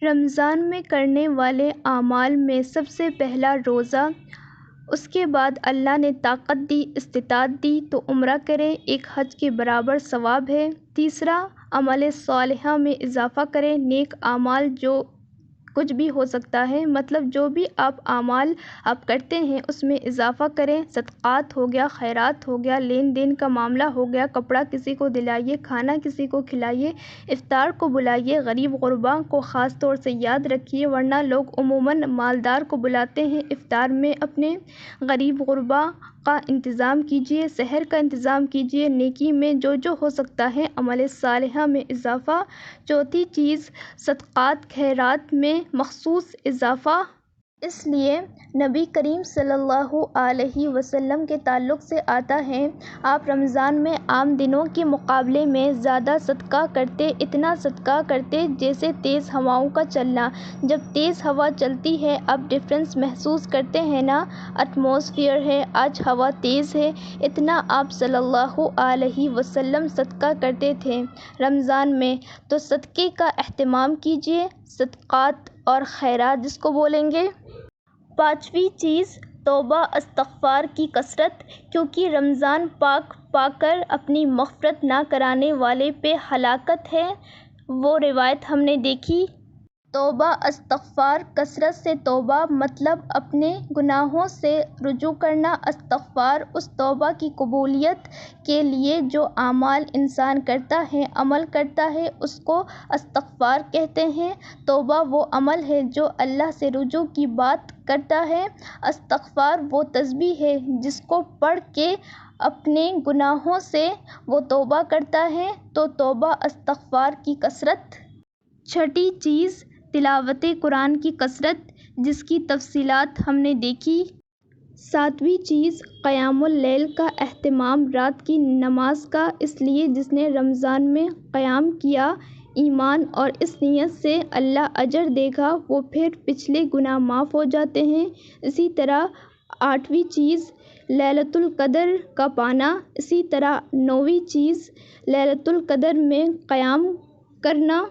رمضان میں کرنے والے اعمال میں سب سے پہلا روزہ، اس کے بعد اللہ نے طاقت دی، استطاعت دی تو عمرہ کرے، ایک حج کے برابر ثواب ہے۔ تیسرا، عمل صالحہ میں اضافہ کرے، نیک اعمال جو کچھ بھی ہو سکتا ہے، مطلب جو بھی اعمال آپ کرتے ہیں اس میں اضافہ کریں، صدقات ہو گیا، خیرات ہو گیا، لین دین کا معاملہ ہو گیا، کپڑا کسی کو دلائیے، کھانا کسی کو کھلائیے، افطار کو بلائیے، غریب غرباء کو خاص طور سے یاد رکھیے، ورنہ لوگ عموماً مالدار کو بلاتے ہیں افطار میں، اپنے غریب غرباء کا انتظام کیجیے، سحر کا انتظام کیجیے، نیکی میں جو ہو سکتا ہے عمل صالحہ میں اضافہ۔ چوتھی چیز، صدقات خیرات میں مخصوص اضافہ۔ اس لیے نبی کریم صلی اللہ علیہ وسلم کے تعلق سے آتا ہے، آپ رمضان میں عام دنوں کے مقابلے میں زیادہ صدقہ کرتے، اتنا صدقہ کرتے جیسے تیز ہواؤں کا چلنا۔ جب تیز ہوا چلتی ہے آپ ڈفرینس محسوس کرتے ہیں نا، ایٹماسفیئر ہے، آج ہوا تیز ہے، اتنا آپ صلی اللہ علیہ وسلم صدقہ کرتے تھے رمضان میں۔ تو صدقے کا اہتمام کیجیے، صدقات اور خیرات جس کو بولیں گے۔ پانچویں چیز، توبہ استغفار کی کثرت، کیونکہ رمضان پاک پا کر اپنی مغفرت نہ کرانے والے پہ ہلاکت ہے۔ وہ روایت ہم نے دیکھی۔ توبہ استغفار، کثرت سے توبہ مطلب اپنے گناہوں سے رجوع کرنا، استغفار اس توبہ کی قبولیت کے لیے جو اعمال انسان کرتا ہے، عمل کرتا ہے، اس کو استغفار کہتے ہیں۔ توبہ وہ عمل ہے جو اللہ سے رجوع کی بات کرتا ہے، استغفار وہ تسبیح ہے جس کو پڑھ کے اپنے گناہوں سے وہ توبہ کرتا ہے۔ تو توبہ استغفار کی کثرت۔ چھٹی چیز، تلاوت قرآن کی کثرت، جس کی تفصیلات ہم نے دیکھی۔ ساتویں چیز، قیام اللیل کا اہتمام، رات کی نماز کا، اس لیے جس نے رمضان میں قیام کیا، ایمان اور اس نیت سے اللہ اجر دے گا، وہ پھر پچھلے گناہ معاف ہو جاتے ہیں۔ اسی طرح آٹھویں چیز، لیلۃ القدر کا پانا، اسی طرح نویں چیز، لیلۃ القدر میں قیام کرنا،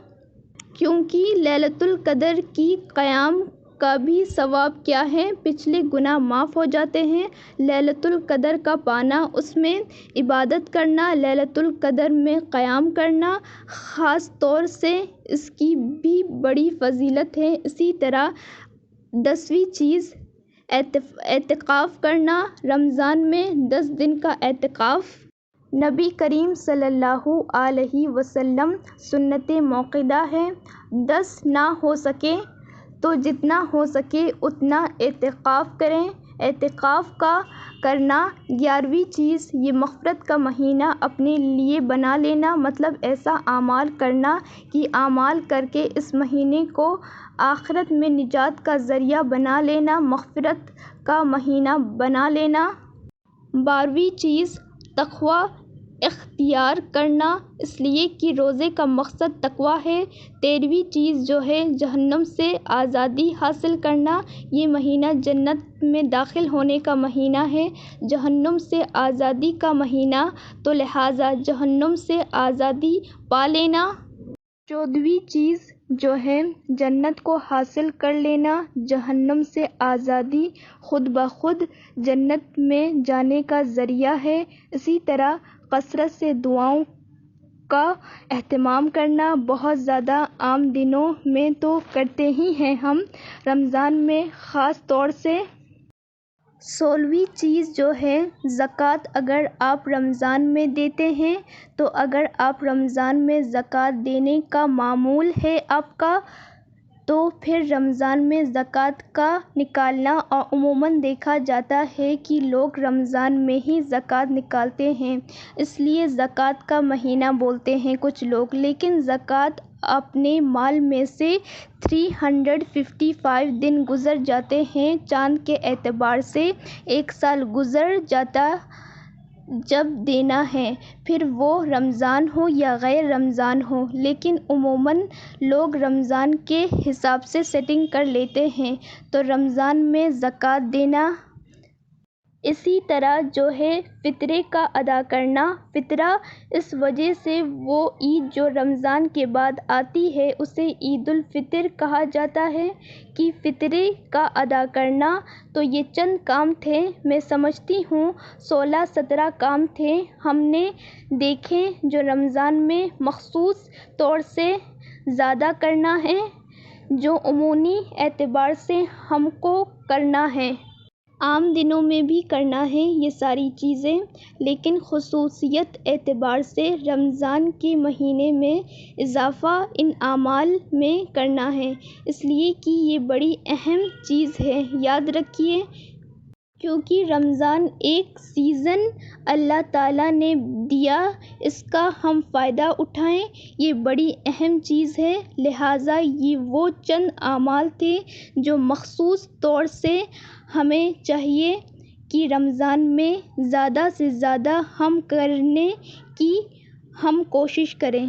کیونکہ لیلۃ القدر کی قیام کا بھی ثواب کیا ہے، پچھلے گناہ معاف ہو جاتے ہیں۔ لیلۃ القدر کا پانا، اس میں عبادت کرنا، لیلۃ القدر میں قیام کرنا، خاص طور سے اس کی بھی بڑی فضیلت ہے۔ اسی طرح 10ویں چیز، اعتکاف کرنا، رمضان میں 10 دن کا اعتکاف۔ نبی کریم صلی اللہ علیہ وسلم سنت موقدہ ہے، 10 نہ ہو سکے تو جتنا ہو سکے اتنا اعتکاف کریں۔ اعتکاف کا کرنا۔ 11ویں چیز، یہ مغفرت کا مہینہ اپنے لیے بنا لینا، مطلب ایسا اعمال کرنا کہ اعمال کر کے اس مہینے کو آخرت میں نجات کا ذریعہ بنا لینا، مغفرت کا مہینہ بنا لینا۔ 12ویں چیز، تقویٰ اختیار کرنا، اس لیے کہ روزے کا مقصد تقویٰ ہے۔ 13ویں چیز جو ہے، جہنم سے آزادی حاصل کرنا، یہ مہینہ جنت میں داخل ہونے کا مہینہ ہے، جہنم سے آزادی کا مہینہ، تو لہٰذا جہنم سے آزادی پا لینا۔ 14ویں چیز جو ہے، جنت کو حاصل کر لینا، جہنم سے آزادی خود بخود جنت میں جانے کا ذریعہ ہے۔ اسی طرح کثرت سے دعاؤں کا اہتمام کرنا، بہت زیادہ عام دنوں میں تو کرتے ہی ہیں ہم، رمضان میں خاص طور سے۔ 16ویں چیز جو ہے، زکوٰۃ، اگر آپ رمضان میں دیتے ہیں تو اگر آپ رمضان میں زکوٰۃ دینے کا معمول ہے آپ کا، تو پھر رمضان میں زکوٰۃ کا نکالنا، اور عموماً دیکھا جاتا ہے کہ لوگ رمضان میں ہی زکوٰۃ نکالتے ہیں، اس لیے زکوٰۃ کا مہینہ بولتے ہیں کچھ لوگ، لیکن زکوٰۃ اپنے مال میں سے 355 دن گزر جاتے ہیں، چاند کے اعتبار سے ایک سال گزر جاتا جب دینا ہے، پھر وہ رمضان ہو یا غیر رمضان ہو، لیکن عموماً لوگ رمضان کے حساب سے سیٹنگ کر لیتے ہیں۔ تو رمضان میں زکوٰۃ دینا اسی طرح جو ہے فطرے کا ادا کرنا، فطرہ اس وجہ سے وہ عید جو رمضان کے بعد آتی ہے اسے عید الفطر کہا جاتا ہے کہ فطرے کا ادا کرنا۔ تو یہ چند کام تھے، میں سمجھتی ہوں 16-17 کام تھے ہم نے دیکھے جو رمضان میں مخصوص طور سے زیادہ کرنا ہے، جو عمومی اعتبار سے ہم کو کرنا ہے، عام دنوں میں بھی کرنا ہے یہ ساری چیزیں، لیکن خصوصیت اعتبار سے رمضان کے مہینے میں اضافہ ان اعمال میں کرنا ہے، اس لیے کہ یہ بڑی اہم چیز ہے۔ یاد رکھیے کیونکہ رمضان ایک سیزن اللہ تعالیٰ نے دیا، اس کا ہم فائدہ اٹھائیں، یہ بڑی اہم چیز ہے۔ لہٰذا یہ وہ چند اعمال تھے جو مخصوص طور سے ہمیں چاہیے کہ رمضان میں زیادہ سے زیادہ ہم کرنے کی ہم کوشش کریں۔